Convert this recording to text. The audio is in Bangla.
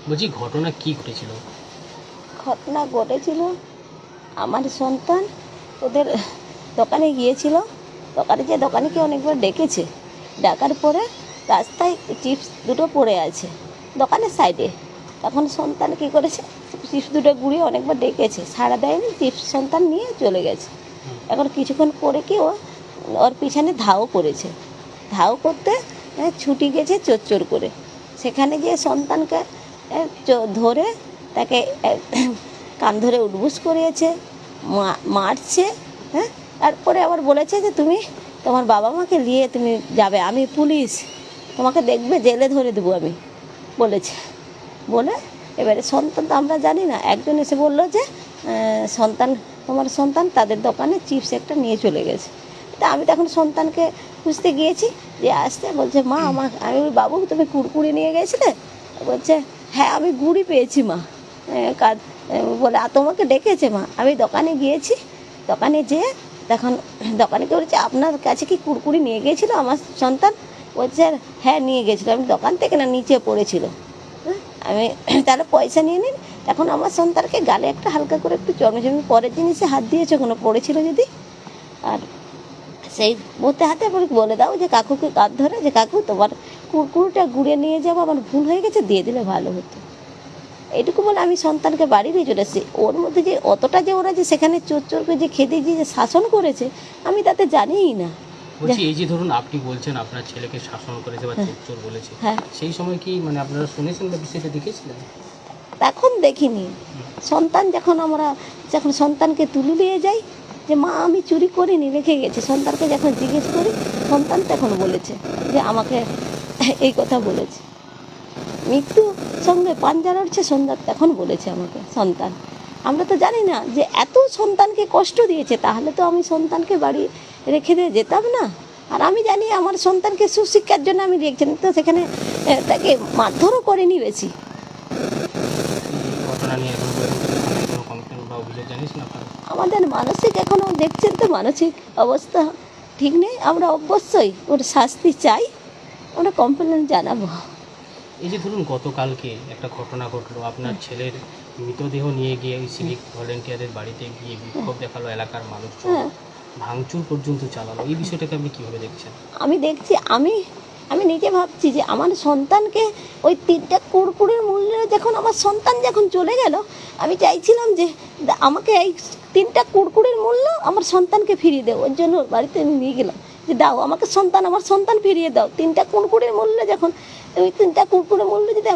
বলছি ঘটনা কি ঘটেছিল? ঘটনা ঘটেছিল, আমার সন্তান ওদের দোকানে গিয়েছিল। দোকানিকে অনেকবার ডেকেছে, ডাকার পরে রাস্তায় চিপস দুটো পড়ে আছে দোকানের সাইডে। তখন সন্তান কী করেছে, চিপস দুটো গুঁড়িয়ে অনেকবার ডেকেছে, সাড়া দেয়নি, চিপস সন্তান নিয়ে চলে গেছে। এখন কিছুক্ষণ পরে কি ওর পিছনে ধাও করেছে, ধাও করতে ছুটি গেছে চোর করে। সেখানে গিয়ে সন্তানকে ধরে তাকে কান ধরে উঠবুস করিয়েছে, মারছে। হ্যাঁ, তারপরে আবার বলেছে যে তুমি তোমার বাবা মাকে নিয়ে তুমি যাবে, আমি পুলিশ, তোমাকে দেখবে, জেলে ধরে দেবো আমি, বলেছে। বলে এবারে সন্তান তো আমরা জানি না, একজন এসে বললো যে তোমার সন্তান তাদের দোকানে চিপস একটা নিয়ে চলে গেছে। তা আমি তখন সন্তানকে খুঁজতে গিয়েছি, যে আসতে বলছে মা আমি বাবু তুমি কুড়কুড়ি নিয়ে গেছিলে? বলছে হ্যাঁ আমি গুড়ি পেয়েছি মা। বলে তোমাকে ডেকেছে মা? আমি দোকানে গিয়েছি, দোকানে যেয়ে তখন দোকানিকে বলছে আপনার কাছে কি কুড়কুড়ি নিয়ে গিয়েছিল আমার সন্তান? বলছে হ্যাঁ নিয়ে গেছিলো, আমি দোকান থেকে না নিচে পড়েছিল, আমি তাহলে পয়সা নিয়ে নিন। এখন আমার সন্তানকে গালে একটা হালকা করে একটু জন্মজন্ম পরের জিনিসে হাত দিয়েছে কোনো পড়েছিল যদি, আর সেই বলতে হাতে বলে দাও যে কাকুকে কাঁধ ধরে, যে কাকু তোমার কুড়কুড়িটা গুঁড়ে নিয়ে যাবো, আমার ভুল হয়ে গেছে, দিয়ে দিলে ভালো হতো। এইটুকু বলে আমি সন্তানকে বাড়ি নিয়ে চলে এসেছি। ওর মধ্যে যে অতটা যে ওরা যে সেখানে চোরকে যে খেতে গিয়ে যে শাসন করেছে আমি তাতে জানিই না। বলছি এই যে ধরুন আপনি বলছেন আপনার ছেলেকে শাসন করেছে বা চোর বলেছে, হ্যাঁ, সেই সময় কি মানে আপনারা শুনেছেন বা বিষয়টা দেখেছিলেন? তখন দেখিনি। যখন সন্তানকে তুলে নিয়ে যাই, যে মা আমি চুরি করিনি, রেখে গেছি, সন্তানকে যখন জিজ্ঞেস করি সন্তান তখন বলেছে যে আমাকে এই কথা বলেছে। মৃত্যু সঙ্গে পাঞ্জা লড়ছে সন্তান, তখন বলেছে আমাকে সন্তান। আমরা তো জানি না যে এত সন্তানকে কষ্ট দিয়েছে, তাহলে তো আমি সন্তানকে বাড়ি রেখে দিয়ে যেতাম না। আর আমি জানি আমার সন্তানকে সুশিক্ষার জন্য আমি রেখেছি, তো সেখানে তাকে মারধরও করেনি বেশি। ঘটনা নিয়ে এখন পর্যন্ত কোনো কমপ্লেন বা অভিযোগ জানিয়েছেন আপনারা? আমাদের মানসিক এখনও দেখছেন তো, মানসিক অবস্থা ঠিক নেই। আমরা অবশ্যই ওর শাস্তি চাই, আমরা কমপ্লেন জানাবো। এই যে ধরুন গতকালকে একটা ঘটনা ঘটলো, আপনার ছেলের মৃতদেহ নিয়ে গিয়ে ওই সিভিক ভলেন্টিয়ারের বাড়িতে গিয়ে বিক্ষোভ দেখালো এলাকার মানুষজন, হ্যাঁ, ভাঙচুর পর্যন্ত চালালো, এই বিষয়টাকে আপনি কীভাবে দেখছেন? আমি দেখছি, আমি নিজে ভাবছি যে আমার সন্তানকে ওই 3টা কুড়কুড়ির মূল্যে যখন আমার সন্তান যখন চলে গেল, আমি চাইছিলাম যে আমাকে এই 3টা কুড়কুড়ির মূল্য আমার সন্তানকে ফিরিয়ে দেও। ওর জন্য বাড়িতে আমি নিয়ে গেলাম যে দাও আমাকে আমার সন্তান ফিরিয়ে দাও। 3টা কুড়কুড়ির মূল্য যখন, ওই 3টা কুড়কুড়ির মূল্য যদি আমি